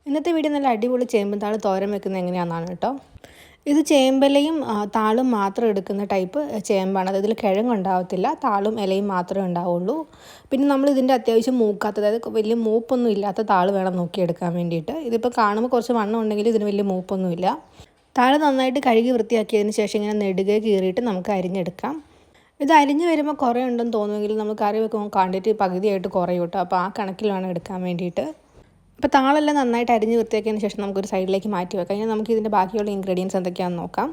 ഇന്നത്തെ വീഡിയോ നല്ല അടിപൊളി ചേമ്പും താളും തോരൻ വെക്കുന്നത് എങ്ങനെയാണെന്നാണ് കേട്ടോ. ഇത് ചേമ്പലയും താളും മാത്രം എടുക്കുന്ന ടൈപ്പ് ചേമ്പാണ്. അതായത് ഇതിൽ കിഴങ്ങുണ്ടാവത്തില്ല, താളും ഇലയും മാത്രമേ ഉണ്ടാവുള്ളൂ. പിന്നെ നമ്മൾ ഇതിൻ്റെ അത്യാവശ്യം മൂക്കാത്ത, അതായത് വലിയ മൂപ്പൊന്നും ഇല്ലാത്ത താള് വേണം നോക്കിയെടുക്കാൻ വേണ്ടിയിട്ട്. ഇതിപ്പോൾ കാണുമ്പോൾ കുറച്ച് വണ്ണം ഉണ്ടെങ്കിൽ ഇതിന് വലിയ മൂപ്പൊന്നുമില്ല. താള് നന്നായിട്ട് കഴുകി വൃത്തിയാക്കിയതിന് ശേഷം ഇങ്ങനെ നെടുകെ കീറിയിട്ട് നമുക്ക് അരിഞ്ഞെടുക്കാം. ഇത് അരിഞ്ഞ് വരുമ്പോൾ കുറേ ഉണ്ടെന്ന് തോന്നുമെങ്കിൽ നമ്മൾ കറി വെക്കുമ്പോൾ ക്വാണ്ടിറ്റി പകുതിയായിട്ട് കുറയും കേട്ടോ. അപ്പോൾ ആ കണക്കിൽ വേണം എടുക്കാൻ വേണ്ടിയിട്ട്. അപ്പോൾ താളെല്ലാം നന്നായിട്ട് അരിഞ്ഞ് വൃത്തിയാക്കിയതിന് ശേഷം നമുക്കൊരു സൈഡിലേക്ക് മാറ്റി വെക്കാം. ഇനി നമുക്ക് ഇതിൻ്റെ ബാക്കിയുള്ള ഇൻഗ്രീഡിയൻസ് എന്തൊക്കെയാണെന്ന് നോക്കാം.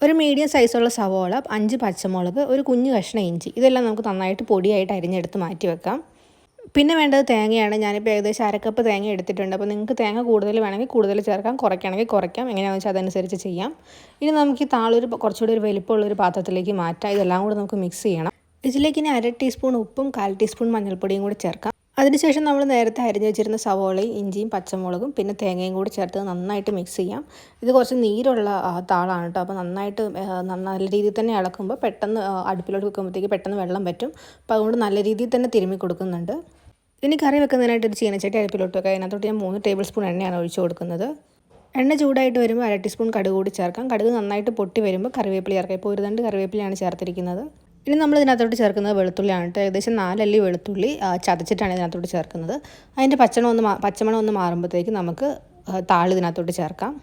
ഒരു മീഡിയം സൈസുള്ള സവോള, 5 പച്ചമുളക്, ഒരു കുഞ്ഞു കഷ്ണം ഇഞ്ചി, ഇതെല്ലാം നമുക്ക് നന്നായിട്ട് പൊടിയായിട്ട് അരിഞ്ഞെടുത്ത് മാറ്റി വെക്കാം. പിന്നെ വേണ്ടത് തേങ്ങയാണ്. ഞാനിപ്പോൾ ഏകദേശം 1/2 കപ്പ് തേങ്ങ എടുത്തിട്ടുണ്ട്. അപ്പോൾ നിങ്ങൾക്ക് തേങ്ങ കൂടുതൽ വേണമെങ്കിൽ കൂടുതൽ ചേർക്കാം, കുറയ്ക്കുകയാണെങ്കിൽ കുറയ്ക്കാം, എങ്ങനെയാണെന്ന് വെച്ചാൽ അതനുസരിച്ച് ചെയ്യാം. ഇനി നമുക്ക് ഈ താളൊരു കുറച്ചുകൂടി ഒരു വലിപ്പമുള്ളൊരു പാത്രത്തിലേക്ക് മാറ്റാം. ഇതെല്ലാം കൂടെ നമുക്ക് മിക്സ് ചെയ്യണം. ഇതിലേക്ക് ഇനി 1/2 ടീസ്പൂൺ ഉപ്പും 1/4 ടീസ്പൂൺ മഞ്ഞൾപ്പൊടിയും കൂടി ചേർക്കാം. അതിനുശേഷം നമ്മൾ നേരത്തെ അരിഞ്ഞ് വെച്ചിരുന്ന സവോളയും ഇഞ്ചിയും പച്ചമുളകും പിന്നെ തേങ്ങയും കൂടി ചേർത്ത് നന്നായിട്ട് മിക്സ് ചെയ്യാം. ഇത് കുറച്ച് നീരുള്ള താളാണ് കേട്ടോ. അപ്പോൾ നന്നായിട്ട് നല്ല രീതിയിൽ തന്നെ ഇളക്കുമ്പോൾ പെട്ടെന്ന് അടുപ്പിലോട്ട് വെക്കുമ്പോഴത്തേക്ക് പെട്ടെന്ന് വെള്ളം പറ്റും. അപ്പോൾ അതുകൊണ്ട് നല്ല രീതിയിൽ തന്നെ തിരുമ്മി കൊടുക്കുന്നുണ്ട്. ഇനി കറി വെക്കുന്നതിനായിട്ട് ഒരു ചീനച്ചട്ടി അടുപ്പിലോട്ട് വെക്കാം. അതിനകത്തോട്ട് ഞാൻ 3 ടേബിൾ സ്പൂൺ എണ്ണയാണ് ഒഴിച്ചു കൊടുക്കുന്നത്. എണ്ണ ചൂടായിട്ട് വരുമ്പോൾ 1/2 ടീസ്പൂൺ കടുക് കൂടി ചേർക്കാം. കടുക് നന്നായിട്ട് പൊട്ടി വരുമ്പോൾ കറിവേപ്പില ചേർക്കാം. ഇപ്പോൾ 1 തണ്ട് കറിവേപ്പിലയാണ് ചേർത്തിരിക്കുന്നത്. ഇനി നമ്മൾ ഇതിനകത്തോട്ട് ചേർക്കുന്നത് വെളുത്തുള്ളിയാണ് കേട്ടോ. ഏകദേശം 4 അല്ലി വെളുത്തുള്ളി ചതച്ചിട്ടാണ് ഇതിനകത്തോട്ട് ചേർക്കുന്നത്. അതിൻ്റെ പച്ചമണം ഒന്ന് മാറുമ്പോഴത്തേക്ക് നമുക്ക് താള് ഇതിനകത്തോട്ട് ചേർക്കാം.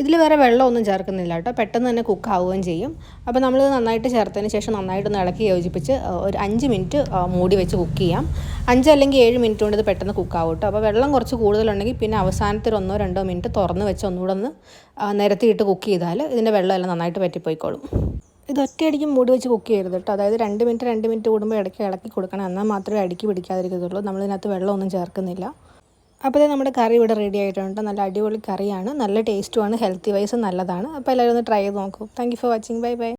ഇതിൽ വേറെ വെള്ളമൊന്നും ചേർക്കുന്നില്ല കേട്ടോ, പെട്ടെന്ന് തന്നെ കുക്ക് ആവുകയും ചെയ്യും. അപ്പോൾ നമ്മൾ നന്നായിട്ട് ചേർത്തതിന് ശേഷം നന്നായിട്ടൊന്ന് ഇളക്കി യോജിപ്പിച്ച് ഒരു 5 മിനിറ്റ് മൂടി വെച്ച് കുക്ക് ചെയ്യാം. 5 അല്ലെങ്കിൽ 7 മിനിറ്റ് കൊണ്ട് ഇത് പെട്ടെന്ന് കുക്കാവും കേട്ടോ. അപ്പോൾ വെള്ളം കുറച്ച് കൂടുതലുണ്ടെങ്കിൽ പിന്നെ അവസാനത്തിൽ 1-2 മിനിറ്റ് തുറന്ന് വെച്ച് ഒന്നുകൂടെ ഒന്ന് നിരത്തിയിട്ട് കുക്ക് ചെയ്താൽ ഇതിൻ്റെ വെള്ളമെല്ലാം നന്നായിട്ട് പറ്റിപ്പോയിക്കോളും. ഇത് ഒറ്റയടിക്ക് മൂടി വെച്ച് കുക്ക് ചെയ്യരുത് കേട്ടോ. അതായത് 2 മിനിറ്റ് കൂടുമ്പോൾ ഇടയ്ക്ക് ഇളക്കി കൊടുക്കണം. എന്നാൽ മാത്രമേ അടിക്ക് പിടിക്കാതിരിക്കത്തുള്ളൂ. നമ്മളിതിനകത്ത് വെള്ളമൊന്നും ചേർക്കുന്നില്ല. അപ്പോൾ നമ്മുടെ കറി ഇവിടെ റെഡി ആയിട്ടുണ്ട്. നല്ല അടിപൊളി കറിയാണ്, നല്ല ടേസ്റ്റുമാണ്, ഹെൽത്തി വൈസ് നല്ലതാണ്. അപ്പോൾ എല്ലാവരും ഒന്ന് ട്രൈ ചെയ്ത് നോക്കൂ. Thank you for watching. Bye bye.